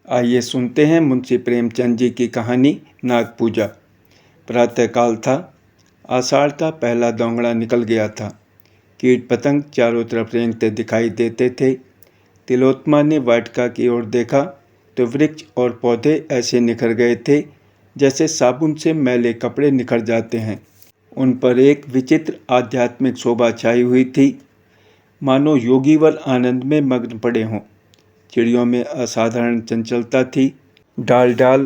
आइए सुनते हैं मुंशी प्रेमचंद जी की कहानी नाग पूजा। प्रातःकाल था। आषाढ़ का पहला दोंगड़ा निकल गया था। कीट पतंग चारों तरफ रेंगते दिखाई देते थे। तिलोत्तमा ने वाटिका की ओर देखा तो वृक्ष और पौधे ऐसे निखर गए थे जैसे साबुन से मैले कपड़े निखर जाते हैं। उन पर एक विचित्र आध्यात्मिक शोभा छाई हुई थी, मानो योगीवर आनंद में मग्न पड़े हों। चिड़ियों में असाधारण चंचलता थी। डाल डाल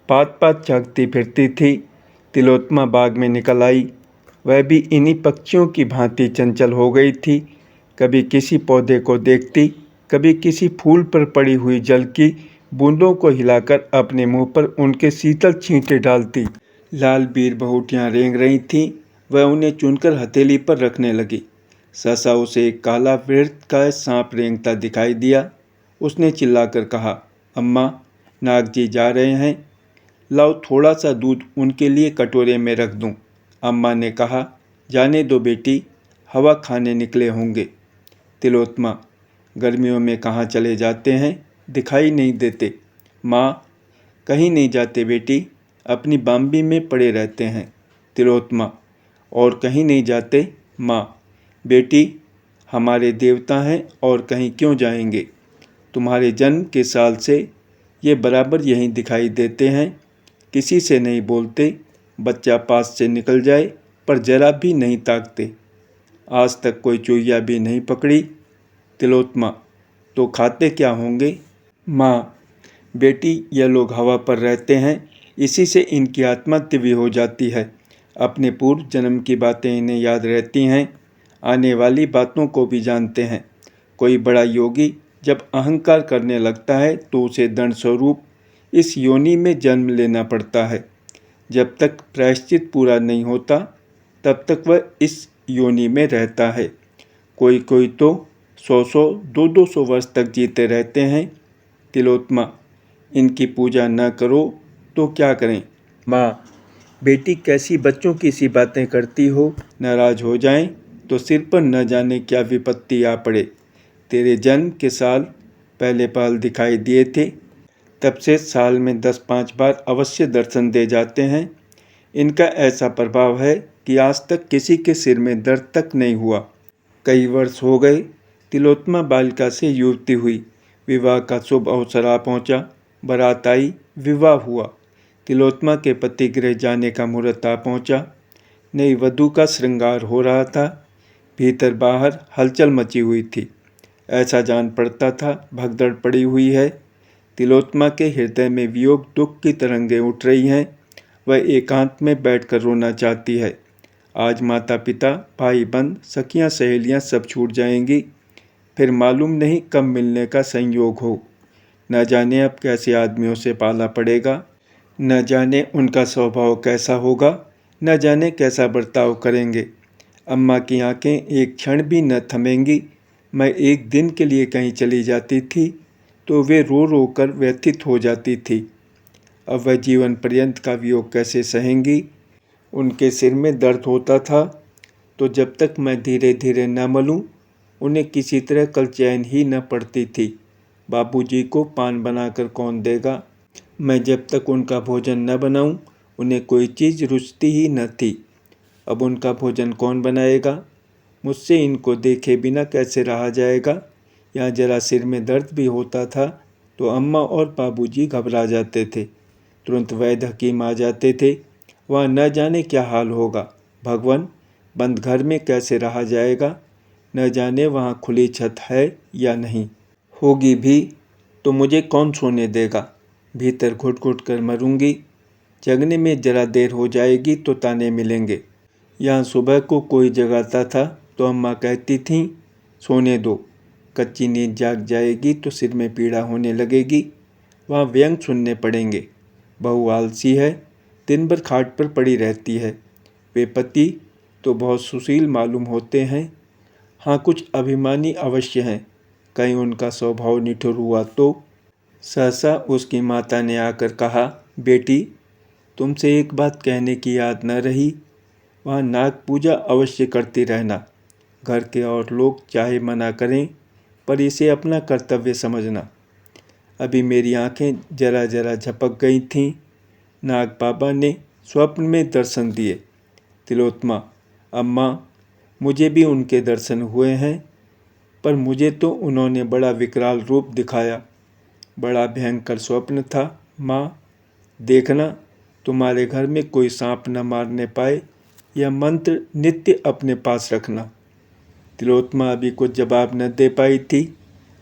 पात पात झांकती फिरती थी। तिलोत्तमा बाग में निकल आई। वह भी इन्हीं पक्षियों की भांति चंचल हो गई थी। कभी किसी पौधे को देखती, कभी किसी फूल पर पड़ी हुई जल की बूंदों को हिलाकर अपने मुंह पर उनके शीतल छींटे डालती। लाल बीर बहुटियाँ रेंग रही थीं। वह उन्हें चुनकर हथेली पर रखने लगी। सहसा उसे एक काला वृत्तकाय सांप रेंगता दिखाई दिया। उसने चिल्लाकर कहा, अम्मा, नाग जी जा रहे हैं, लाओ थोड़ा सा दूध उनके लिए कटोरे में रख दूं। अम्मा ने कहा, जाने दो बेटी, हवा खाने निकले होंगे। तिलोत्तमा, गर्मियों में कहाँ चले जाते हैं, दिखाई नहीं देते। माँ, कहीं नहीं जाते बेटी, अपनी बाम्बी में पड़े रहते हैं। तिलोत्तमा, और कहीं नहीं जाते। माँ, बेटी, हमारे देवता हैं और कहीं क्यों जाएंगे। तुम्हारे जन्म के साल से ये बराबर यहीं दिखाई देते हैं। किसी से नहीं बोलते, बच्चा पास से निकल जाए पर जरा भी नहीं ताकते। आज तक कोई चुईया भी नहीं पकड़ी। तिलोत्तमा, तो खाते क्या होंगे। माँ, बेटी, ये लोग हवा पर रहते हैं, इसी से इनकी आत्मा दिव्य हो जाती है। अपने पूर्व जन्म की बातें इन्हें याद रहती हैं, आने वाली बातों को भी जानते हैं। कोई बड़ा योगी जब अहंकार करने लगता है तो उसे दंड स्वरूप इस योनि में जन्म लेना पड़ता है। जब तक प्रायश्चित पूरा नहीं होता तब तक वह इस योनि में रहता है। कोई कोई तो 100-100, 200-200 वर्ष तक जीते रहते हैं। तिलोत्तमा, इनकी पूजा न करो तो क्या करें। माँ, बेटी, कैसी बच्चों की सी बातें करती हो। नाराज हो जाएं तो सिर पर न जाने क्या विपत्ति आ पड़े। तेरे जन्म के साल पहले पहल दिखाई दिए थे, तब से साल में 10-5 बार अवश्य दर्शन दे जाते हैं। इनका ऐसा प्रभाव है कि आज तक किसी के सिर में दर्द तक नहीं हुआ। कई वर्ष हो गए। तिलोत्तमा बालिका से युवती हुई। विवाह का शुभ अवसर आ पहुँचा। बारात आई, विवाह हुआ। तिलोत्तमा के पति गृह जाने का मुहूर्त आ पहुँचा। नई वधू का श्रृंगार हो रहा था। भीतर बाहर हलचल मची हुई थी। ऐसा जान पड़ता था भगदड़ पड़ी हुई है। तिलोत्तमा के हृदय में वियोग दुख की तरंगें उठ रही हैं। वह एकांत में बैठकर रोना चाहती है। आज माता पिता, भाई बंद, सखियां सहेलियां सब छूट जाएंगी। फिर मालूम नहीं कब मिलने का संयोग हो। न जाने अब कैसे आदमियों से पाला पड़ेगा। न जाने उनका स्वभाव कैसा होगा। न जाने कैसा बर्ताव करेंगे। अम्मा की आंखें एक क्षण भी न थमेंगी। मैं एक दिन के लिए कहीं चली जाती थी तो वे रो रो कर व्यथित हो जाती थी। अब वह जीवन पर्यंत का वियोग कैसे सहेंगी। उनके सिर में दर्द होता था तो जब तक मैं धीरे धीरे न मलूं, उन्हें किसी तरह कल चैन ही न पड़ती थी। बाबूजी को पान बनाकर कौन देगा। मैं जब तक उनका भोजन न बनाऊं, उन्हें कोई चीज़ रुचती ही न थी। अब उनका भोजन कौन बनाएगा। मुझसे इनको देखे बिना कैसे रहा जाएगा। यहाँ जरा सिर में दर्द भी होता था तो अम्मा और बाबूजी घबरा जाते थे। तुरंत वैद्य हकीम आ जाते थे। वहाँ न जाने क्या हाल होगा। भगवान, बंद घर में कैसे रहा जाएगा। न जाने वहाँ खुली छत है या नहीं। होगी भी तो मुझे कौन सोने देगा। भीतर घुट घुट कर मरूंगी। जगने में जरा देर हो जाएगी तो ताने मिलेंगे। यहाँ सुबह को कोई जगाता था तो अम्मा कहती थीं, सोने दो, कच्ची नींद जाग जाएगी तो सिर में पीड़ा होने लगेगी। वहाँ व्यंग सुनने पड़ेंगे। बहू आलसी है, दिन भर खाट पर पड़ी रहती है। वे पति तो बहुत सुशील मालूम होते हैं। हाँ, कुछ अभिमानी अवश्य हैं। कहीं उनका स्वभाव निठुर हुआ तो। सहसा उसकी माता ने आकर कहा, बेटी, तुमसे एक बात कहने की याद न रही। वहाँ नाग पूजा अवश्य करती रहना। घर के और लोग चाहे मना करें पर इसे अपना कर्तव्य समझना। अभी मेरी आंखें जरा जरा झपक गई थीं। नाग बाबा ने स्वप्न में दर्शन दिए। तिलोत्मा: अम्मा, मुझे भी उनके दर्शन हुए हैं, पर मुझे तो उन्होंने बड़ा विकराल रूप दिखाया। बड़ा भयंकर स्वप्न था माँ। देखना, तुम्हारे घर में कोई सांप न मारने पाए, यह मंत्र नित्य अपने पास रखना। तिलोत्मा अभी कुछ जवाब न दे पाई थी।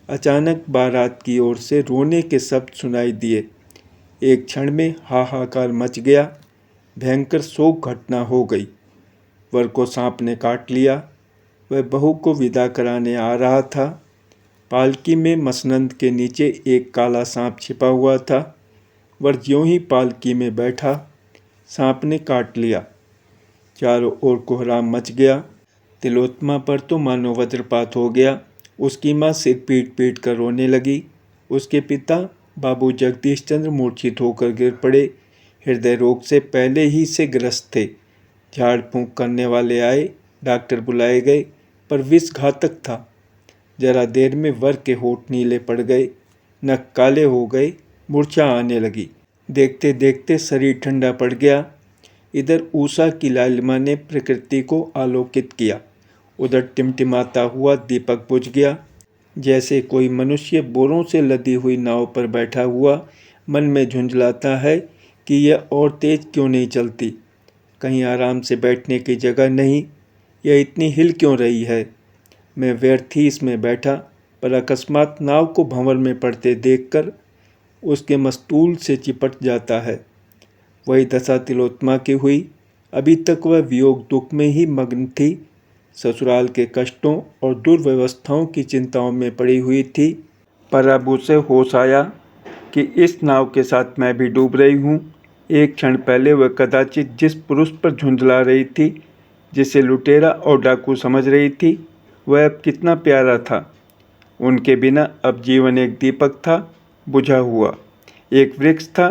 अचानक बारात की ओर से रोने के शब्द सुनाई दिए। एक क्षण में हाहाकार मच गया। भयंकर शोक घटना हो गई। वर को सांप ने काट लिया। वह बहू को विदा कराने आ रहा था। पालकी में मसनंद के नीचे एक काला सांप छिपा हुआ था। वर ज्यों ही पालकी में बैठा, सांप ने काट लिया। चारों ओर कोहराम मच गया। तिलोत्मा पर तो मानो वज्रपात हो गया। उसकी माँ सिर पीट पीट कर रोने लगी। उसके पिता बाबू जगदीश चंद्र मूर्छित होकर गिर पड़े। हृदय रोग से पहले ही से ग्रस्त थे। झाड़ फूंक करने वाले आए, डॉक्टर बुलाए गए, पर विष घातक था। जरा देर में वर के होठ नीले पड़ गए, नख काले हो गए, मूर्छा आने लगी। देखते देखते शरीर ठंडा पड़ गया। इधर उषा की लालिमा ने प्रकृति को आलोकित किया। उधर टिमटिमाता हुआ दीपक बुझ गया। जैसे कोई मनुष्य बोरों से लदी हुई नाव पर बैठा हुआ मन में झुंझलाता है कि यह और तेज क्यों नहीं चलती, कहीं आराम से बैठने की जगह नहीं, यह इतनी हिल क्यों रही है। मैं व्यर्थ ही इसमें बैठा, पर अकस्मात नाव को भंवर में पड़ते देखकर उसके मस्तूल से चिपट जाता है। वही दशा तिलोत्मा की हुई। अभी तक वह वियोग दुख में ही मग्न थी। ससुराल के कष्टों और दुर्व्यवस्थाओं की चिंताओं में पड़ी हुई थी। पर अब उसे होश आया कि इस नाव के साथ मैं भी डूब रही हूँ। एक क्षण पहले वह कदाचित जिस पुरुष पर झुंझला रही थी, जिसे लुटेरा और डाकू समझ रही थी, वह अब कितना प्यारा था। उनके बिना अब जीवन एक दीपक था, बुझा हुआ। एक वृक्ष था,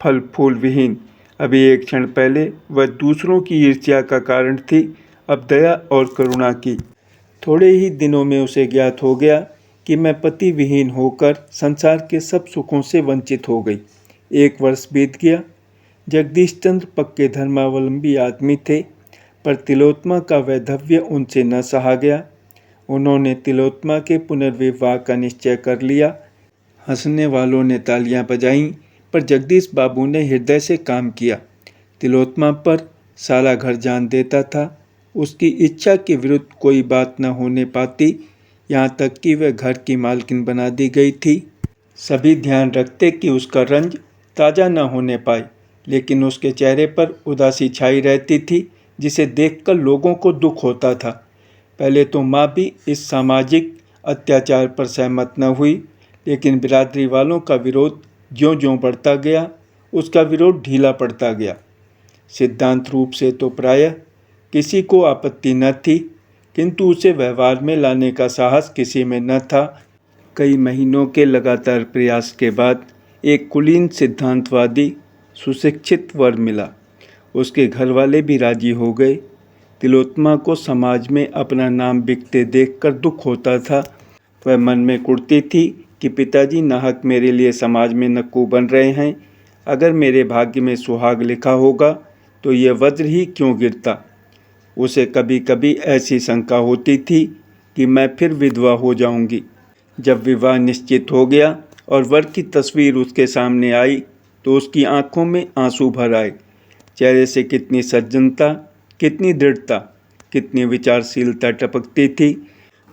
फल फूल विहीन। अभी एक क्षण पहले वह दूसरों की ईर्ष्या का कारण थी, अब दया और करुणा की। थोड़े ही दिनों में उसे ज्ञात हो गया कि मैं पति विहीन होकर संसार के सब सुखों से वंचित हो गई। 1 वर्ष बीत गया। जगदीश चंद्र पक्के धर्मावलंबी आदमी थे, पर तिलोत्मा का वैधव्य उनसे न सहा गया। उन्होंने तिलोत्मा के पुनर्विवाह का निश्चय कर लिया। हंसने वालों ने तालियां बजाईं, पर जगदीश बाबू ने हृदय से काम किया। तिलोत्मा पर सारा घर जान देता था। उसकी इच्छा के विरुद्ध कोई बात न होने पाती, यहाँ तक कि वह घर की मालकिन बना दी गई थी। सभी ध्यान रखते कि उसका रंज ताज़ा न होने पाए, लेकिन उसके चेहरे पर उदासी छाई रहती थी, जिसे देखकर लोगों को दुख होता था। पहले तो माँ भी इस सामाजिक अत्याचार पर सहमत न हुई, लेकिन बिरादरी वालों का विरोध ज्यों-ज्यों बढ़ता गया, उसका विरोध ढीला पड़ता गया। सिद्धांत रूप से तो प्रायः किसी को आपत्ति न थी, किंतु उसे व्यवहार में लाने का साहस किसी में न था। कई महीनों के लगातार प्रयास के बाद एक कुलीन सिद्धांतवादी सुशिक्षित वर मिला। उसके घरवाले भी राजी हो गए। तिलोत्मा को समाज में अपना नाम बिकते देखकर दुख होता था। वह मन में कुढ़ती थी कि पिताजी नाहक मेरे लिए समाज में नक्कू बन रहे हैं। अगर मेरे भाग्य में सुहाग लिखा होगा तो यह वज्र ही क्यों गिरता। उसे कभी कभी ऐसी शंका होती थी कि मैं फिर विधवा हो जाऊंगी। जब विवाह निश्चित हो गया और वर की तस्वीर उसके सामने आई तो उसकी आंखों में आंसू भर आए। चेहरे से कितनी सज्जनता, कितनी दृढ़ता, कितनी विचारशीलता टपकती थी।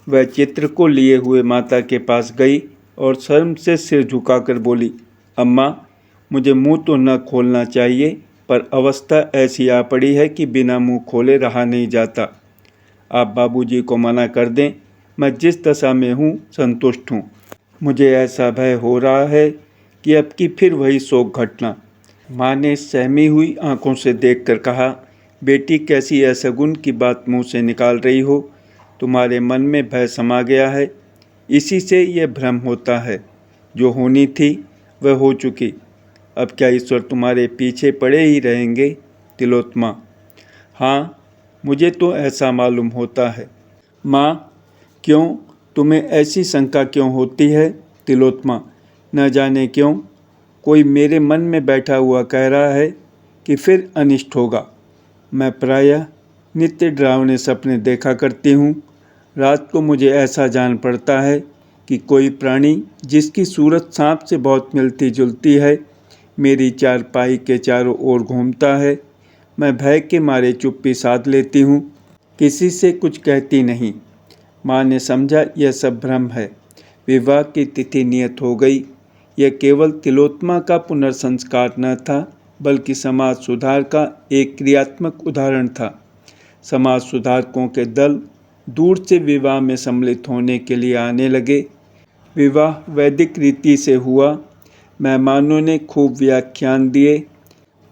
वह चित्र को लिए हुए माता के पास गई और शर्म से सिर झुकाकर बोली, अम्मा, मुझे मुंह तो न खोलना चाहिए, पर अवस्था ऐसी आ पड़ी है कि बिना मुंह खोले रहा नहीं जाता। आप बाबूजी को मना कर दें, मैं जिस दशा में हूँ संतुष्ट हूँ। मुझे ऐसा भय हो रहा है कि अब की फिर वही शोक घटना। माँ ने सहमी हुई आंखों से देखकर कहा, बेटी, कैसी असगुन की बात मुंह से निकाल रही हो। तुम्हारे मन में भय समा गया है, इसी से यह भ्रम होता है। जो होनी थी वह हो चुकी। अब क्या ईश्वर तुम्हारे पीछे पड़े ही रहेंगे। तिलोत्मा: हाँ, मुझे तो ऐसा मालूम होता है। माँ: क्यों, तुम्हें ऐसी शंका क्यों होती है। तिलोत्मा: न जाने क्यों कोई मेरे मन में बैठा हुआ कह रहा है कि फिर अनिष्ट होगा। मैं प्रायः नित्य डरावने सपने देखा करती हूँ। रात को मुझे ऐसा जान पड़ता है कि कोई प्राणी जिसकी सूरत सांप से बहुत मिलती जुलती है मेरी चारपाई के चारों ओर घूमता है। मैं भय के मारे चुप्पी साध लेती हूँ, किसी से कुछ कहती नहीं। माँ ने समझा यह सब भ्रम है। विवाह की तिथि नियत हो गई। यह केवल तिलोत्मा का पुनर्संस्कार न था, बल्कि समाज सुधार का एक क्रियात्मक उदाहरण था। समाज सुधारकों के दल दूर से विवाह में सम्मिलित होने के लिए आने लगे। विवाह वैदिक रीति से हुआ। मेहमानों ने खूब व्याख्यान दिए,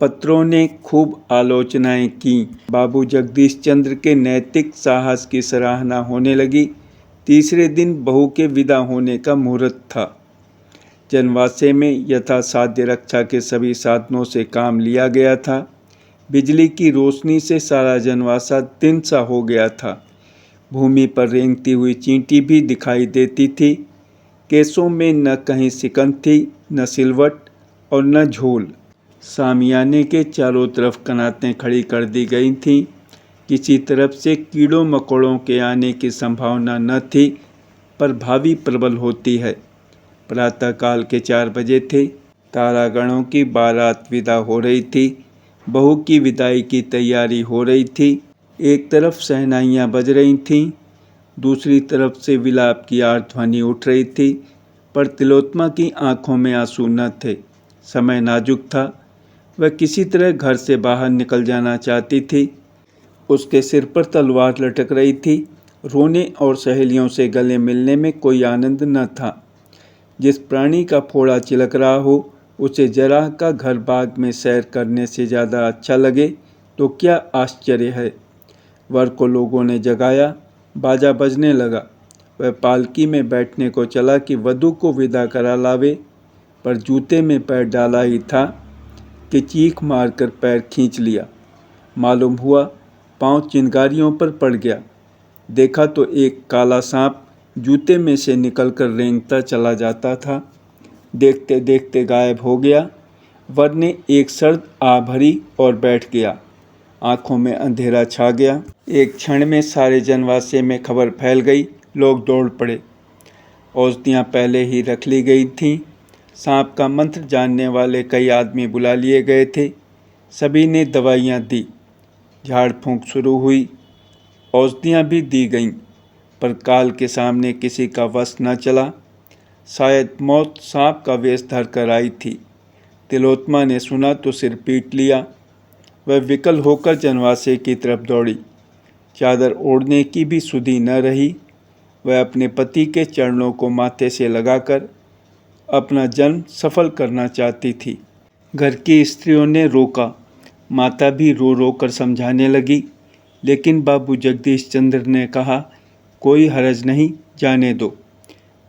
पत्रों ने खूब आलोचनाएं की। बाबू जगदीश चंद्र के नैतिक साहस की सराहना होने लगी। तीसरे दिन बहू के विदा होने का मुहूर्त था। जनवासे में यथासाध्य रक्षा के सभी साधनों से काम लिया गया था। बिजली की रोशनी से सारा जनवासा दिन सा हो गया था। भूमि पर रेंगती हुई चींटी भी दिखाई देती थी। केसों में न कहीं सिकंद थी, न सिलवट और न झोल। सामियाने के चारों तरफ कनातें खड़ी कर दी गई थीं। किसी तरफ से कीड़ों मकोड़ों के आने की संभावना न थी, पर भावी प्रबल होती है। प्रातःकाल के 4 बजे थे। तारागणों की बारात विदा हो रही थी। बहू की विदाई की तैयारी हो रही थी। एक तरफ शहनाइयाँ बज रही थीं, दूसरी तरफ से विलाप की आर्तध्वनि उठ रही थी, पर तिलोत्मा की आंखों में आंसू न थे। समय नाजुक था। वह किसी तरह घर से बाहर निकल जाना चाहती थी। उसके सिर पर तलवार लटक रही थी। रोने और सहेलियों से गले मिलने में कोई आनंद न था। जिस प्राणी का फोड़ा चिलक रहा हो उसे जरा का घर बाग में सैर करने से ज़्यादा अच्छा लगे तो क्या आश्चर्य है। वर को लोगों ने जगाया। बाजा बजने लगा। वह पालकी में बैठने को चला कि वधू को विदा करा लावे, पर जूते में पैर डाला ही था कि चीख मारकर पैर खींच लिया। मालूम हुआ पांव चिंगारियों पर पड़ गया। देखा तो एक काला सांप जूते में से निकलकर रेंगता चला जाता था। देखते देखते गायब हो गया। वर ने एक सर्द आ भरी और बैठ गया। आंखों में अंधेरा छा गया। एक क्षण में सारे जनवासे में खबर फैल गई। लोग दौड़ पड़े। औषधियाँ पहले ही रख ली गई थीं। सांप का मंत्र जानने वाले कई आदमी बुला लिए गए थे। सभी ने दवाइयाँ दी। झाड़ फूंक शुरू हुई। औषधियाँ भी दी गईं, पर काल के सामने किसी का वश न चला। शायद मौत सांप का वेश धर कर आई थी। तिलोत्मा ने सुना तो सिर पीट लिया। वह विकल होकर जनवासे की तरफ दौड़ी। चादर ओढ़ने की भी सुधि न रही। वह अपने पति के चरणों को माथे से लगाकर अपना जन्म सफल करना चाहती थी। घर की स्त्रियों ने रोका। माता भी रो रो कर समझाने लगी, लेकिन बाबू जगदीश चंद्र ने कहा, कोई हरज नहीं, जाने दो।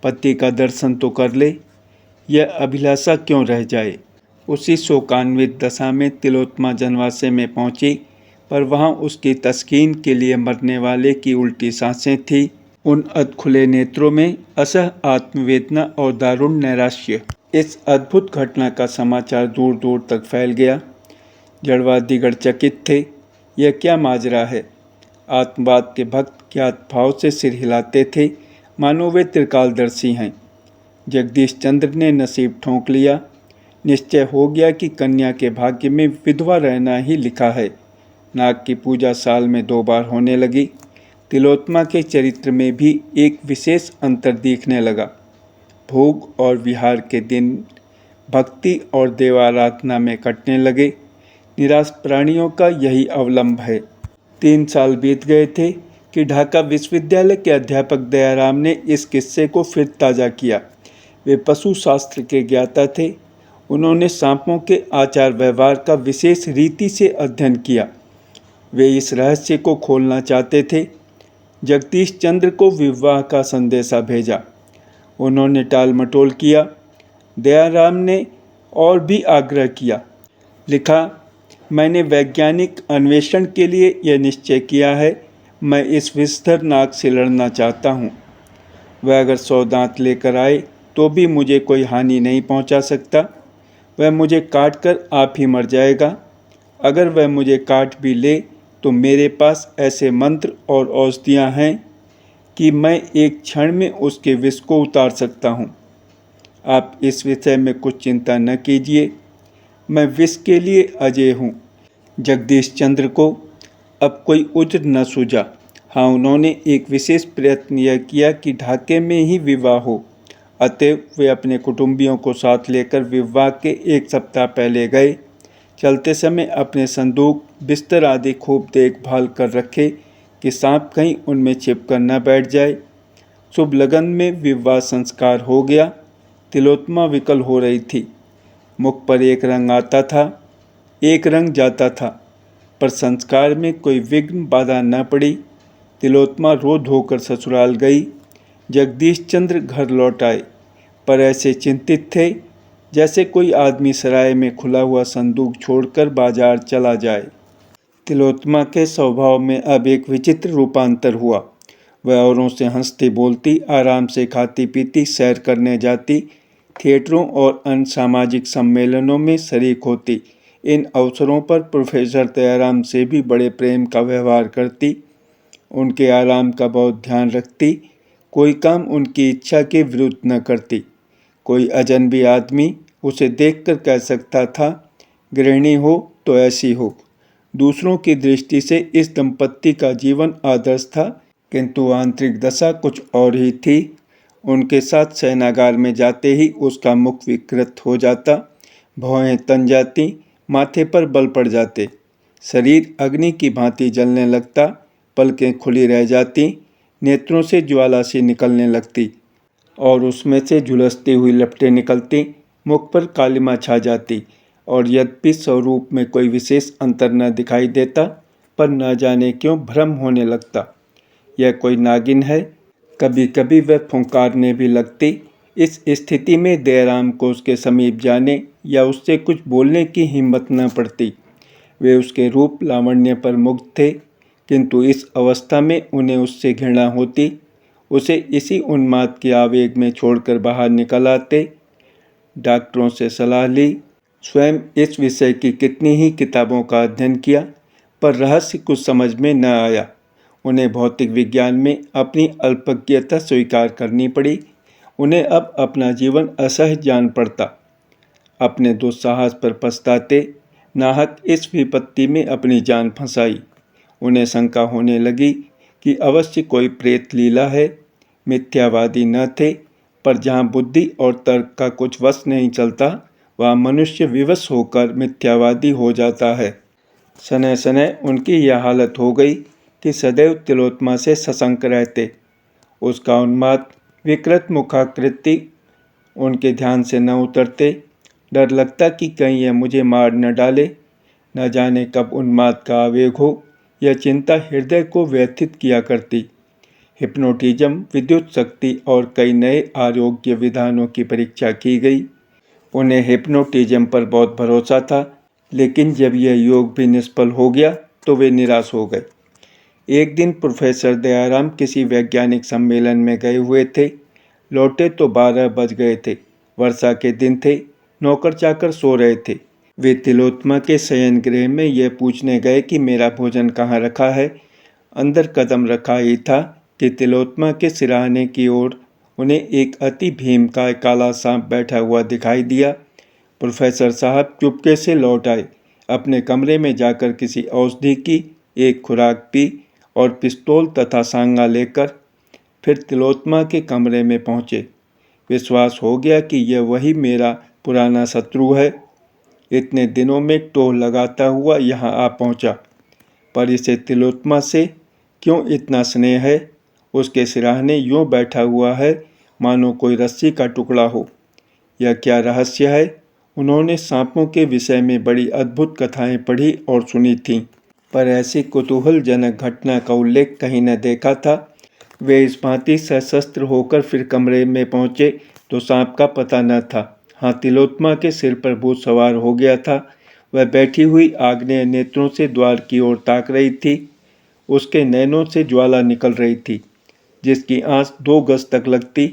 पति का दर्शन तो कर ले, यह अभिलाषा क्यों रह जाए। उसी शोकान्वित दशा में तिलोत्मा जनवासे में पहुंची, पर वहां उसकी तस्कीन के लिए मरने वाले की उल्टी सांसें थी। उन अधखुले नेत्रों में असह आत्मवेदना और दारुण नैराश्य। इस अद्भुत घटना का समाचार दूर दूर तक फैल गया। जड़वादीगढ़ चकित थे। यह क्या माजरा है। आत्मवाद के भक्त ज्ञात भाव से सिर हिलाते थे, मानो वे त्रिकालदर्शी हैं। जगदीश चंद्र ने नसीब ठोंक लिया। निश्चय हो गया कि कन्या के भाग्य में विधवा रहना ही लिखा है। नाग की पूजा साल में 2 बार होने लगी। तिलोत्मा के चरित्र में भी एक विशेष अंतर दिखने लगा। भोग और विहार के दिन भक्ति और देवाराधना में कटने लगे। निराश प्राणियों का यही अवलंब है। 3 साल बीत गए थे कि ढाका विश्वविद्यालय के अध्यापक दयाराम ने इस किस्से को फिर ताज़ा किया। वे पशु शास्त्र के ज्ञाता थे। उन्होंने सांपों के आचार व्यवहार का विशेष रीति से अध्ययन किया। वे इस रहस्य को खोलना चाहते थे। जगदीश चंद्र को विवाह का संदेशा भेजा। उन्होंने टाल मटोल किया। दयाराम ने और भी आग्रह किया। लिखा, मैंने वैज्ञानिक अन्वेषण के लिए यह निश्चय किया है। मैं इस विषधर नाग से लड़ना चाहता हूँ। वह अगर 100 दांत लेकर आए तो भी मुझे कोई हानि नहीं पहुंचा सकता। वह मुझे काट कर आप ही मर जाएगा। अगर वह मुझे काट भी ले तो मेरे पास ऐसे मंत्र और औषधियाँ हैं कि मैं एक क्षण में उसके विष को उतार सकता हूँ। आप इस विषय में कुछ चिंता न कीजिए, मैं विष के लिए अजय हूँ। जगदीश चंद्र को अब कोई उज्र न सूझा। हाँ, उन्होंने एक विशेष प्रयत्न यह किया कि ढाके में ही विवाह हो। अतएव वे अपने कुटुंबियों को साथ लेकर विवाह के एक सप्ताह पहले गए। चलते समय अपने संदूक, बिस्तर आदि खूब देखभाल कर रखे कि सांप कहीं उनमें छिपकर न बैठ जाए। शुभ लगन में विवाह संस्कार हो गया। तिलोत्तमा विकल हो रही थी। मुख पर एक रंग आता था, एक रंग जाता था, पर संस्कार में कोई विघ्न बाधा न पड़ी। तिलोत्तमा रो धोकर ससुराल गई। जगदीश चंद्र घर लौट आए, पर ऐसे चिंतित थे जैसे कोई आदमी सराय में खुला हुआ संदूक छोड़कर बाजार चला जाए। तिलोत्तमा के स्वभाव में अब एक विचित्र रूपांतर हुआ। वह औरों से हंसती बोलती, आराम से खाती पीती, सैर करने जाती, थिएटरों और अन्य सामाजिक सम्मेलनों में शरीक होती। इन अवसरों पर प्रोफेसर दयाराम से भी बड़े प्रेम का व्यवहार करती, उनके आराम का बहुत ध्यान रखती, कोई काम उनकी इच्छा के विरुद्ध न करती। कोई अजनबी आदमी उसे देखकर कह सकता था, गृहिणी हो तो ऐसी हो। दूसरों की दृष्टि से इस दंपत्ति का जीवन आदर्श था, किंतु आंतरिक दशा कुछ और ही थी। उनके साथ शयनागार में जाते ही उसका मुख विकृत हो जाता, भौहें तन जाती, माथे पर बल पड़ जाते, शरीर अग्नि की भांति जलने लगता, पलकें खुली रह जाती, नेत्रों से ज्वाला सी निकलने लगती और उसमें से झुलसती हुई लपटें निकलती, मुख पर कालिमा छा जाती। और यद्यपि स्वरूप में कोई विशेष अंतर न दिखाई देता, पर न जाने क्यों भ्रम होने लगता, यह कोई नागिन है। कभी कभी वह फुंकारने भी लगती। इस स्थिति में दयाराम को उसके समीप जाने या उससे कुछ बोलने की हिम्मत न पड़ती। वे उसके रूप लावण्य पर मुग्ध थे, किंतु इस अवस्था में उन्हें उससे घृणा होती। उसे इसी उन्माद के आवेग में छोड़कर बाहर निकल आते। डॉक्टरों से सलाह ली, स्वयं इस विषय की कितनी ही किताबों का अध्ययन किया, पर रहस्य कुछ समझ में न आया। उन्हें भौतिक विज्ञान में अपनी अल्पज्ञता स्वीकार करनी पड़ी। उन्हें अब अपना जीवन असहज जान पड़ता। अपने दुस्साहस पर पछताते, नाहक इस विपत्ति में अपनी जान फंसाई। उन्हें शंका होने लगी कि अवश्य कोई प्रेत लीला है। मिथ्यावादी न थे, पर जहाँ बुद्धि और तर्क का कुछ वश नहीं चलता, वहाँ मनुष्य विवश होकर मिथ्यावादी हो जाता है। सने सने उनकी यह हालत हो गई कि सदैव तिलोत्तमा से सशंक रहते। उसका उन्माद, विकृत मुखाकृति उनके ध्यान से न उतरते। डर लगता कि कहीं यह मुझे मार न डाले। न जाने कब उन्माद का आवेग हो, यह चिंता हृदय को व्यथित किया करती। हिप्नोटिज्म, विद्युत शक्ति और कई नए आरोग्य विधानों की परीक्षा की गई। उन्हें हिप्नोटिज्म पर बहुत भरोसा था, लेकिन जब यह योग भी निष्फल हो गया तो वे निराश हो गए। एक दिन प्रोफेसर दयाराम किसी वैज्ञानिक सम्मेलन में गए हुए थे। लौटे तो 12 बज गए थे। वर्षा के दिन थे, नौकर चाकर सो रहे थे। वे तिलोत्तमा के शयन गृह में यह पूछने गए कि मेरा भोजन कहाँ रखा है। अंदर कदम रखा ही था कि तिलोत्तमा के सिरहाने की ओर उन्हें एक अति भीमकाय काला सांप बैठा हुआ दिखाई दिया। प्रोफेसर साहब चुपके से लौट आए। अपने कमरे में जाकर किसी औषधि की एक खुराक पी और पिस्तौल तथा सांगा लेकर फिर तिलोत्तमा के कमरे में पहुँचे। विश्वास हो गया कि यह वही मेरा पुराना शत्रु है। इतने दिनों में टोह लगाता हुआ यहाँ आ पहुँचा, पर इसे तिलोत्तमा से क्यों इतना स्नेह है। उसके सिरहाने यूँ बैठा हुआ है मानो कोई रस्सी का टुकड़ा हो। यह क्या रहस्य है। उन्होंने सांपों के विषय में बड़ी अद्भुत कथाएं पढ़ी और सुनी थीं, पर ऐसी कुतूहलजनक घटना का उल्लेख कहीं न देखा था। वे इस भांति सशस्त्र होकर फिर कमरे में पहुँचे तो सांप का पता न था। हाँ, तिलोत्तमा के सिर पर भूत सवार हो गया था। वह बैठी हुई आग्नेय नेत्रों से द्वार की ओर ताक रही थी। उसके नैनों से ज्वाला निकल रही थी, जिसकी आंच 2 गज तक लगती।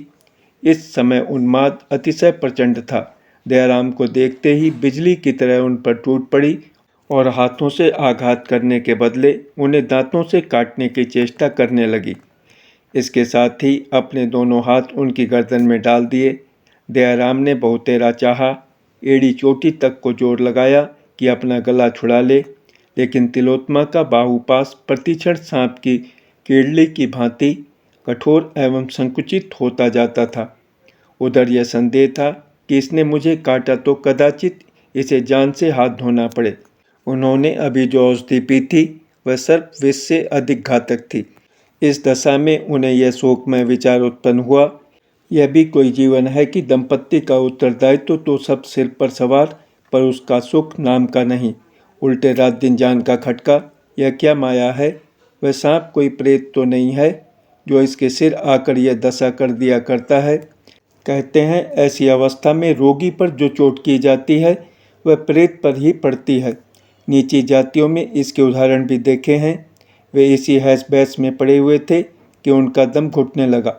इस समय उन्माद अतिशय प्रचंड था। दयाराम को देखते ही बिजली की तरह उन पर टूट पड़ी और हाथों से आघात करने के बदले उन्हें दांतों से काटने की चेष्टा करने लगी। इसके साथ ही अपने दोनों हाथ उनकी गर्दन में डाल दिए। दयाराम ने बहुतेरा चाहा, एड़ी चोटी तक को जोर लगाया कि अपना गला छुड़ा ले, लेकिन तिलोत्तमा का बाहुपाश प्रतिक्षण सांप की कीड़ली की भांति कठोर एवं संकुचित होता जाता था। उधर यह संदेह था कि इसने मुझे काटा तो कदाचित इसे जान से हाथ धोना पड़े। उन्होंने अभी जो औषधि पी थी वह सर्प विष से अधिक घातक थी। इस दशा में उन्हें यह शोकमय विचार उत्पन्न हुआ, यह भी कोई जीवन है कि दंपत्ति का उत्तरदायित्व तो सब सिर पर सवार, पर उसका सुख नाम का नहीं। उल्टे रात दिन जान का खटका, यह क्या माया है। वह सांप कोई प्रेत तो नहीं है जो इसके सिर आकर यह दशा कर दिया करता है। कहते हैं ऐसी अवस्था में रोगी पर जो चोट की जाती है वह प्रेत पर ही पड़ती है। नीची जातियों में इसके उदाहरण भी देखे हैं। वे इसी हैस बहस में पड़े हुए थे कि उनका दम घुटने लगा।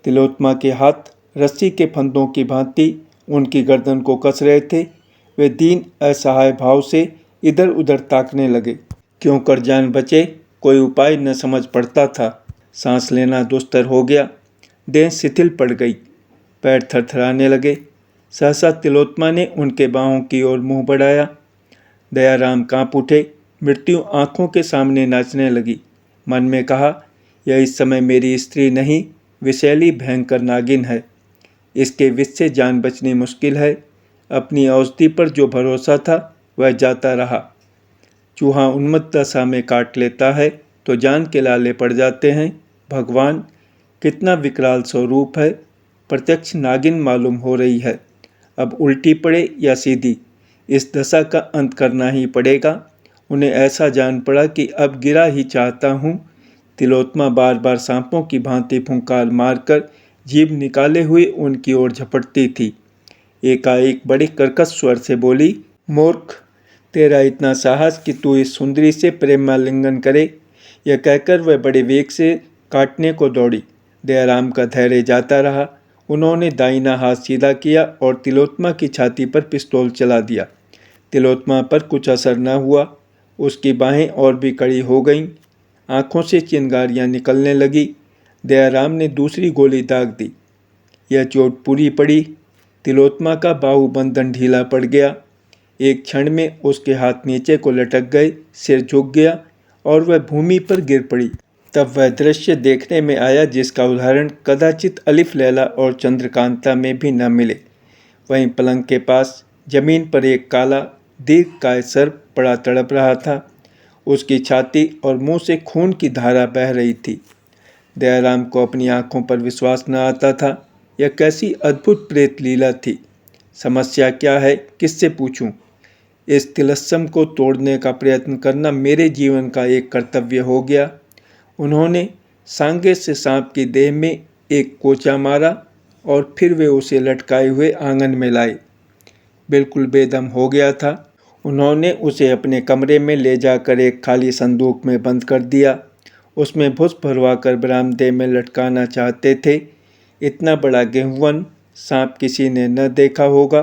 तिलोत्तमा के हाथ रस्सी के फंदों की भांति उनकी गर्दन को कस रहे थे। वे दीन असहाय भाव से इधर उधर ताकने लगे। क्यों कर जान बचे, कोई उपाय न समझ पड़ता था। सांस लेना दुस्तर हो गया, देह शिथिल पड़ गई, पैर थरथराने लगे। सहसा तिलोत्तमा ने उनके बाहों की ओर मुंह बढ़ाया। दयाराम कांप उठे। मृत्यु आंखों के सामने नाचने लगी। मन में कहा, यह इस समय मेरी स्त्री नहीं, विषैली भयंकर नागिन है। इसके विष से जान बचनी मुश्किल है। अपनी औषधि पर जो भरोसा था वह जाता रहा। चूहा उन्मत्त दशा में काट लेता है तो जान के लाले पड़ जाते हैं। भगवान, कितना विकराल स्वरूप है। प्रत्यक्ष नागिन मालूम हो रही है। अब उल्टी पड़े या सीधी, इस दशा का अंत करना ही पड़ेगा। उन्हें ऐसा जान पड़ा कि अब गिरा ही चाहता हूँ। तिलोत्तमा बार बार सांपों की भांति फुंकार मारकर जीभ निकाले हुए उनकी ओर झपटती थी। एकाएक बड़े कर्कश स्वर से बोली, मूर्ख, तेरा इतना साहस कि तू इस सुंदरी से प्रेमालिंगन करे। यह कहकर वह बड़े वेग से काटने को दौड़ी। दयाराम का धैर्य जाता रहा। उन्होंने दाहिना हाथ सीधा किया और तिलोत्तमा की छाती पर पिस्तौल चला दिया। तिलोत्तमा पर कुछ असर न हुआ। उसकी बाहें और भी कड़ी हो गईं। आंखों से चिंगारियां निकलने लगी। दयाराम ने दूसरी गोली दाग दी। यह चोट पूरी पड़ी। तिलोत्तमा का बाहुबंधन ढीला पड़ गया। एक क्षण में उसके हाथ नीचे को लटक गए, सिर झुक गया और वह भूमि पर गिर पड़ी। तब वह दृश्य देखने में आया जिसका उदाहरण कदाचित अलिफ लैला और चंद्रकांता में भी न मिले। वहीं पलंग के पास जमीन पर एक काला दीर्घकाय सर्प पड़ा तड़प रहा था। उसकी छाती और मुंह से खून की धारा बह रही थी। दयाराम को अपनी आंखों पर विश्वास न आता था। यह कैसी अद्भुत प्रेत लीला थी। समस्या क्या है, किससे पूछूं? इस तिलस्म को तोड़ने का प्रयत्न करना मेरे जीवन का एक कर्तव्य हो गया। उन्होंने सांगे से सांप की देह में एक कोचा मारा और फिर वे उसे लटकाए हुए आंगन में लाए। बिल्कुल बेदम हो गया था। उन्होंने उसे अपने कमरे में ले जाकर एक खाली संदूक में बंद कर दिया। उसमें भुस भरवाकर बरामदे में लटकाना चाहते थे। इतना बड़ा गेहुवन सांप किसी ने न देखा होगा।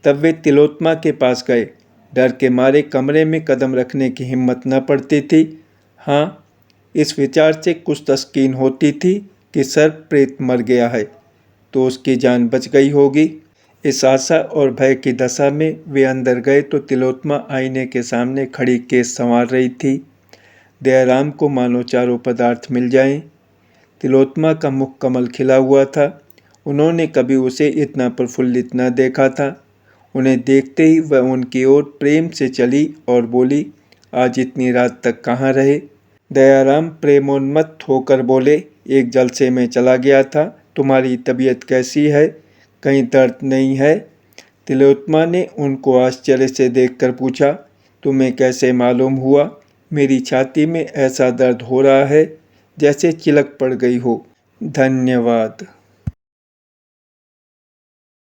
तब वे तिलोत्तमा के पास गए। डर के मारे कमरे में कदम रखने की हिम्मत न पड़ती थी। हाँ, इस विचार से कुछ तस्कीन होती थी कि सर्प प्रेत मर गया है तो उसकी जान बच गई होगी। इस आशा और भय की दशा में वे अंदर गए तो तिलोत्तमा आईने के सामने खड़ी केस संवार रही थी। दयाराम को मानो चारों पदार्थ मिल जाएं। तिलोत्तमा का मुख कमल खिला हुआ था। उन्होंने कभी उसे इतना प्रफुल्लित न देखा था। उन्हें देखते ही वह उनकी ओर प्रेम से चली और बोली, आज इतनी रात तक कहाँ रहे? दयाराम प्रेमोन्मत्त होकर बोले, एक जलसे में चला गया था। तुम्हारी तबीयत कैसी है? कहीं दर्द नहीं है? तिलोत्तमा ने उनको आश्चर्य से देखकर पूछा, तुम्हें कैसे मालूम हुआ? मेरी छाती में ऐसा दर्द हो रहा है जैसे चिलक पड़ गई हो। धन्यवाद।